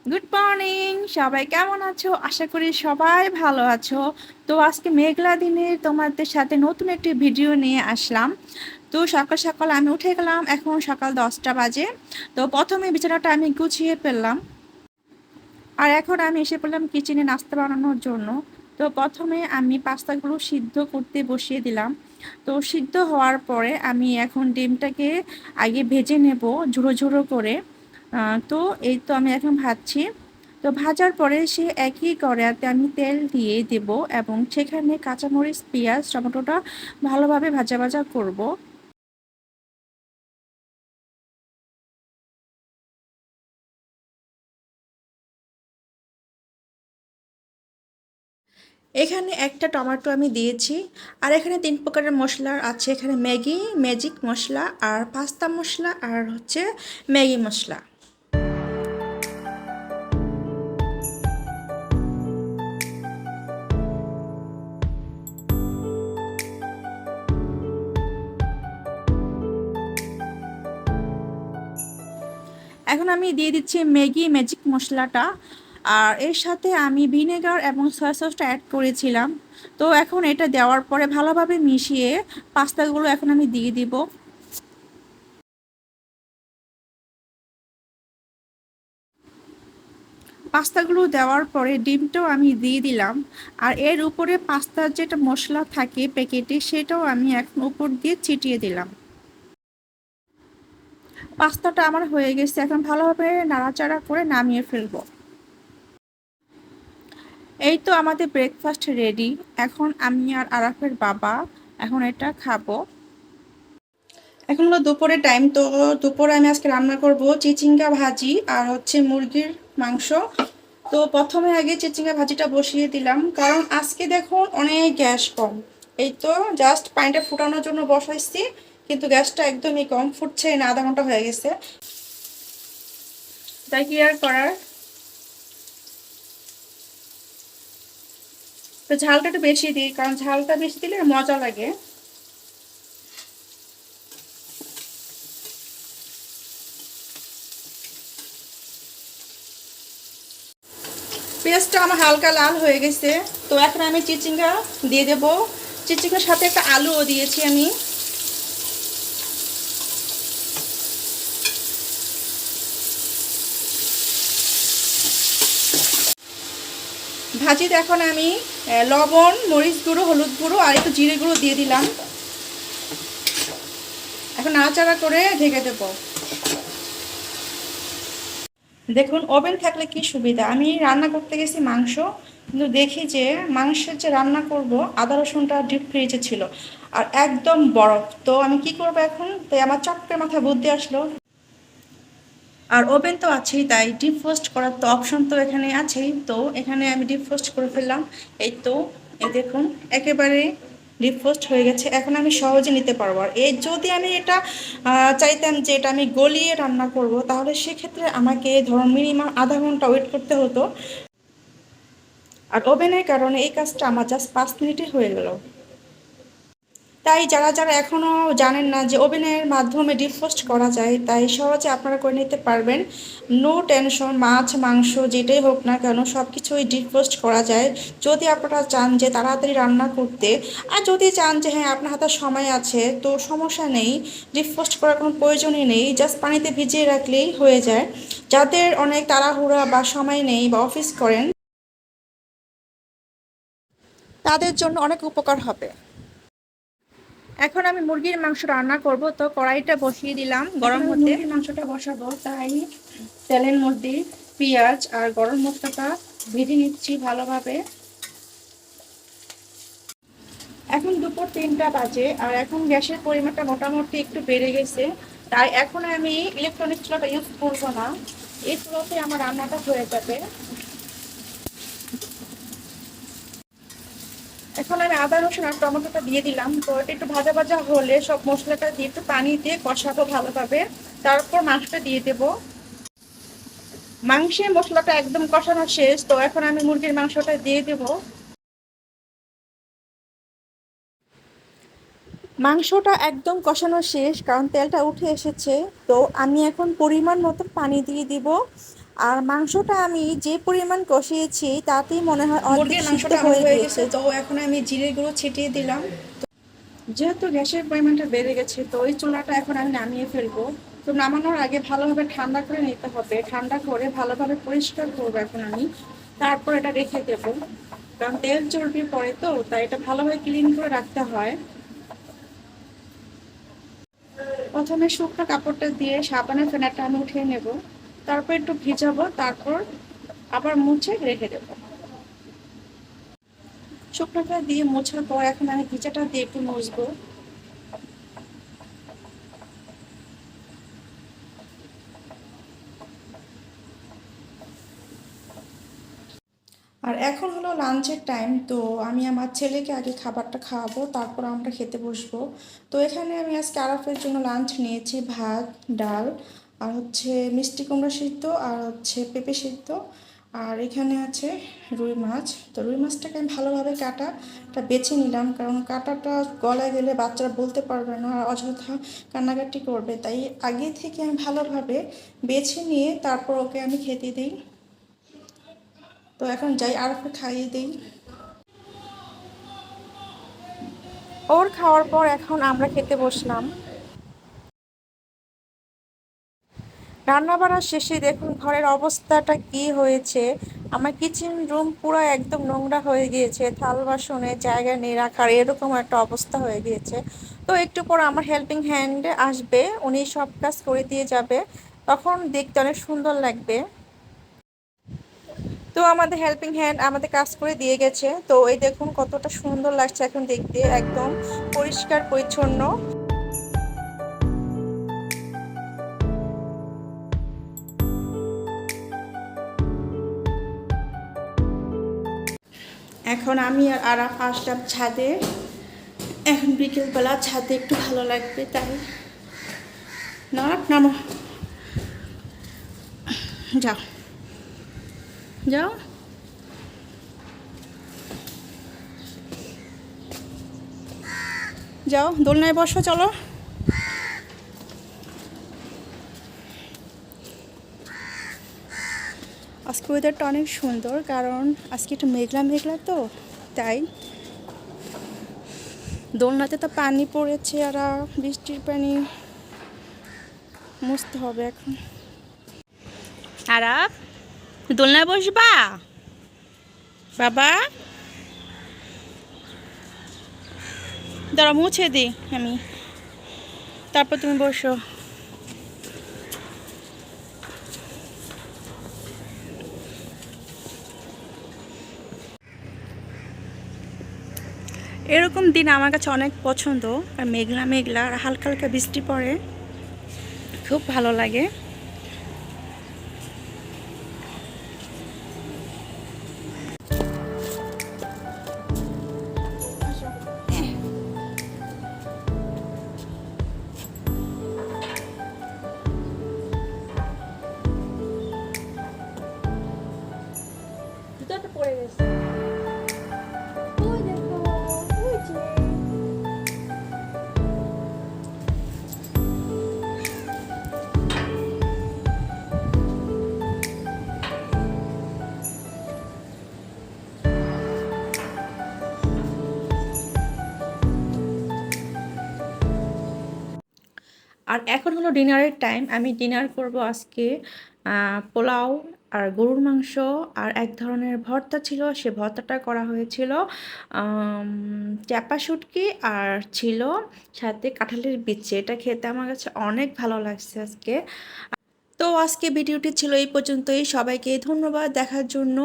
Good morning, সবাই কেমন আছো? আশা করি সবাই ভালো আছো। তো আজকে মেঘলা দিনে তোমাদের সাথে নতুন একটি ভিডিও নিয়ে আসলাম। তো সকাল সকাল আমি উঠে গেলাম, এখন সকাল 10টা বাজে। তো প্রথমে বিছানাটা আমি গুছিয়ে ফেললাম, আর এখন আমি এসে পড়লাম কিচেনে নাস্তা বানানোর জন্য। তো প্রথমে আমি পাস্তাগুলো সিদ্ধ করতে বসিয়ে দিলাম। তো সিদ্ধ হওয়ার পরে আমি এখন ডিমটাকে আগে ভেজে নেব ঝুড়ো ঝুড়ো করে। তো এই তো আমি এখন ভাজছি। তো ভাজার পরে সে একই কড়াইতে আমি তেল দিয়ে দেব এবং সেখানে কাঁচামরিচ, পেঁয়াজ, টমেটোটা ভালোভাবে ভাজা ভাজা করব। এখানে একটা টমেটো আমি দিয়েছি। আর এখানে 3 প্রকারের মশলা আছে, এখানে ম্যাগি, ম্যাজিক মশলা, আর পাস্তা মশলা, আর হচ্ছে ম্যাগি মশলা। এখন আমি দিয়ে দিচ্ছি ম্যাগি ম্যাজিক মশলাটা। আর এর সাথে আমি ভিনেগার এবং সয়া সসটা অ্যাড করেছিলাম। তো এখন এটা দেওয়ার পরে ভালোভাবে মিশিয়ে পাস্তাগুলো এখন আমি দিয়ে দিব। পাস্তাগুলো দেওয়ার পরে ডিমটাও আমি দিয়ে দিলাম। আর এর উপরে পাস্তার যেটা মশলা থাকে প্যাকেটে, সেটাও আমি এখন উপর দিয়ে ছিটিয়ে দিলাম। পাস্তাটা আমার হয়ে গেছে, এখন ভালোভাবে নাড়াচাড়া করে নামিয়ে ফেলবো। এই তো আমাদের ব্রেকফাস্ট রেডি। এখন আমি আর আরাফের বাবা এখন এটা খাবো। এখন হলো দুপুরের টাইম। তো দুপুরে আমি আজকে রান্না করব চিচিঙ্গা ভাজি আর হচ্ছে মুরগির মাংস। তো প্রথমে আগে চিচিঙ্গা ভাজিটা বসিয়ে দিলাম, কারণ আজকে দেখুন অনেক গ্যাস কম। এই তো জাস্ট পানিটা ফুটানোর জন্য বসাইছি, কিন্তু গ্যাসটা একদমই কম, ফুটছে না, আধা ঘন্টা হয়ে গেছে। তাই কি আর করার। তো ঝালটা একটু বেশি দিই, কারণ ঝালটা বেশি দিলে মজা লাগে। পেঁয়াজটা আমার হালকা লাল হয়ে গেছে। তো এখন আমি চিচিঙ্গা দিয়ে দেব। চিচিঙ্গার সাথে একটা আলুও দিয়েছি আমি। ভাজিতে এখন আমি লবণ, মরিচ গুঁড়ো, হলুদ গুঁড়ো আর একটু জিরে গুঁড়ো দিয়ে দিলাম। এখন নাড়াচাড়া করে ঢেকে দেবো। দেখুন ওভেন থাকলে কি সুবিধা। আমি রান্না করতে গেছি মাংস, কিন্তু দেখি যে মাংসের যে রান্না করব আদা রসুনটা ডিপ ফ্রিজে ছিল আর একদম বরফ। তো আমি কি করব এখন, তাই আমার চটকের মাথায় বুদ্ধি আসলো। আর ওভেন তো আছেই, তাই ডিপ ফ্রোস্ট করার তো অপশন তো এখানে আছেই। তো এখানে আমি ডিপ ফ্রোস্ট করে ফেললাম। এই তো, এই দেখুন একেবারে ডিপ ফ্রোস্ট হয়ে গেছে। এখন আমি সহজে নিতে পারবো। আর এই যদি আমি এটা চাইতাম যে এটা আমি গলিয়ে রান্না করব, তাহলে সেক্ষেত্রে আমাকে ধরুন মিনিমাম আধা ঘন্টা ওয়েট করতে হতো। আর ওভেনের কারণে এই কাজটা আমার জাস্ট 5 মিনিটে হয়ে গেল। তাই যারা যারা এখনও জানেন না যে ওভেনের মাধ্যমে ডিফ্রোস্ট করা যায়, তাই সহজে আপনারা করে নিতে পারবেন। নো টেনশন, মাছ মাংস যেটাই হোক না কেন সব কিছুই ডিফ্রোস্ট করা যায়, যদি আপনারা চান যে তাড়াতাড়ি রান্না করতে। আর যদি চান যে হ্যাঁ আপনার হাতে সময় আছে, তো সমস্যা নেই, ডিফ্রোস্ট করার কোনো প্রয়োজনই নেই, জাস্ট পানিতে ভিজিয়ে রাখলেই হয়ে যায়। যাদের অনেক তাড়াহুড়া বা সময় নেই বা অফিস করেন, তাদের জন্য অনেক উপকার হবে। এখন আমি মুরগির মাংস রান্না করব। তো কড়াইটা বসিয়ে দিলাম গরম হতে। মুরগির মাংসটা বসাবো, তাই তেলের মধ্যে পেঁয়াজ আর গরম মশলাটা ভেজে নিচ্ছি ভালোভাবে। এখন দুপুর 3টা বাজে, আর এখন গ্যাসের পরিমাণটা মোটামুটি একটু বেড়ে গেছে। তাই এখন আমি ইলেকট্রনিক চুলাটা ইউজ করবো না, এই চুলাতে আমার রান্নাটা হয়ে যাবে। এখন আমি আদা রসুন আর টমেটোটা দিয়ে দিলাম। তো এটা একটু ভাজা ভাজা হলে সব মশলাটা দিয়ে একটু পানি দিয়ে কষাবো ভালোভাবে, তারপর মাংসটা দিয়ে দেবো। মাংসের মশলাটা একদম কষানো শেষ। তো এখন আমি মুরগির মাংসটা দিয়ে দেব। মাংসটা একদম কষানো শেষ, কারণ তেলটা উঠে এসেছে। তো আমি এখন পরিমাণ মতো পানি দিয়ে দিব। আর মাংসটা আমি যে পরিমাণ কষিয়েছি তাতেই মনে হয় অর্ধেক মুরগির সিদ্ধ মাংসটা আমার হয়ে গিয়েছে। গেছে, তো এখন আমি জিরে গুঁড়ো ছিটিয়ে দিলাম। যেহেতু গ্যাসের পরিমাণটা বেড়ে গেছে, তো ওই চুলাটা এখন আমি নামিয়ে ফেলবো। তো নামানোর আগে ভালোভাবে ঠান্ডা করে নিতে হবে, ঠান্ডা করে ভালোভাবে পরিষ্কার করবো এখন আমি, তারপর এটা রেখে দেবো। কারণ তেল চর্বি পড়ে, তো তাই এটা ভালোভাবে ক্লিন করে রাখতে হয়। প্রথমে শুকনো কাপড়টা দিয়ে সাবানের ফেনাটা আমি উঠিয়ে নেব, তারপর একটু ভিজাবো, তারপর আবার মুছে রেখে দেবো। শুকনোটা দিয়ে মোছার পর এখন আমি ভিজাটা দিয়ে একটু মুছবো। আর এখন হলো লাঞ্চের টাইম, তো আমি আমার ছেলেকে আগে খাবারটা খাওয়াবো, তারপর আমরা খেতে বসবো। তো এখানে আমি আজকে আরাফের জন্য লাঞ্চ নিয়েছি ভাত, ডাল, আর হচ্ছে মিষ্টি কুমড়া সিদ্ধ, আর হচ্ছে পেঁপে সিদ্ধ, আর এখানে আছে রুই মাছ। তো রুই মাছটাকে আমি ভালোভাবে কাটাটা বেছে নিলাম, কারণ কাটাটা গলায় গেলে বাচ্চারা বলতে পারবে না আর অযথা কান্নাকাটি করবে, তাই আগে থেকে আমি ভালোভাবে বেছে নিয়ে তারপর ওকে আমি খেতে দিই। তো এখন যাই আর একটু খাইয়ে দিই। ওর খাওয়ার পর এখন আমরা খেতে বসলাম। রান্না বাড়া শেষে দেখুন ঘরের অবস্থাটা কি হয়েছে। আমার কিচেন রুম পুরো একদম নোংরা হয়ে গিয়েছে, থাল বাসনের জায়গা নেই রাখার, এরকম একটা অবস্থা হয়ে গিয়েছে। তো একটু পর আমার হেল্পিং হ্যান্ড আসবে, উনি সব কাজ করে দিয়ে যাবে, তখন দেখতে অনেক সুন্দর লাগবে। তো আমাদের হেল্পিং হ্যান্ড আমাদের কাজ করে দিয়ে গেছে, তো এই দেখুন কতটা সুন্দর লাগছে এখন দেখতে, একদম পরিষ্কার পরিচ্ছন্ন। এখন আমি আর আরাফ আসলাম ছাদে, এখন বিকেলবেলা ছাদে একটু ভালো লাগবে তাই। না নামো, যাও যাও, যাও দোলনায় বসো, চলো। আজকে ওয়েদারটা অনেক সুন্দর, কারণ আজকে একটু মেঘলা মেঘলা, তো তাই। দোলনাতে তো পানি পড়েছে, আর বৃষ্টির পানি মুছতে হবে এখন। আরাফ, দোলনায় বসবা বাবা? দাঁড়া মুছে দিই আমি, তারপর তুমি বসো। এরকম দিন আমার কাছে অনেক পছন্দ, আর মেঘলা মেঘলা আর হালকা হালকা বৃষ্টি পড়ে, খুব ভালো লাগে। জুতোটা পড়ে গেছে, ওই দেখো, ওই যে। আর এখন হলো ডিনারের টাইম, আমি ডিনার করব আজকে পোলাও আর গরুর মাংস, আর এক ধরনের ভর্তা ছিল, সে ভর্তাটা করা হয়েছিল চাপা শুটকি, আর ছিল সাথে কাঁঠালের বিচি। এটা খেতে আমার কাছে অনেক ভালো লাগছে আজকে। তো আজকে ভিডিওটি ছিল এই পর্যন্তই, সবাইকে ধন্যবাদ দেখার জন্য।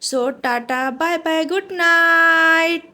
So tata, bye bye, good night.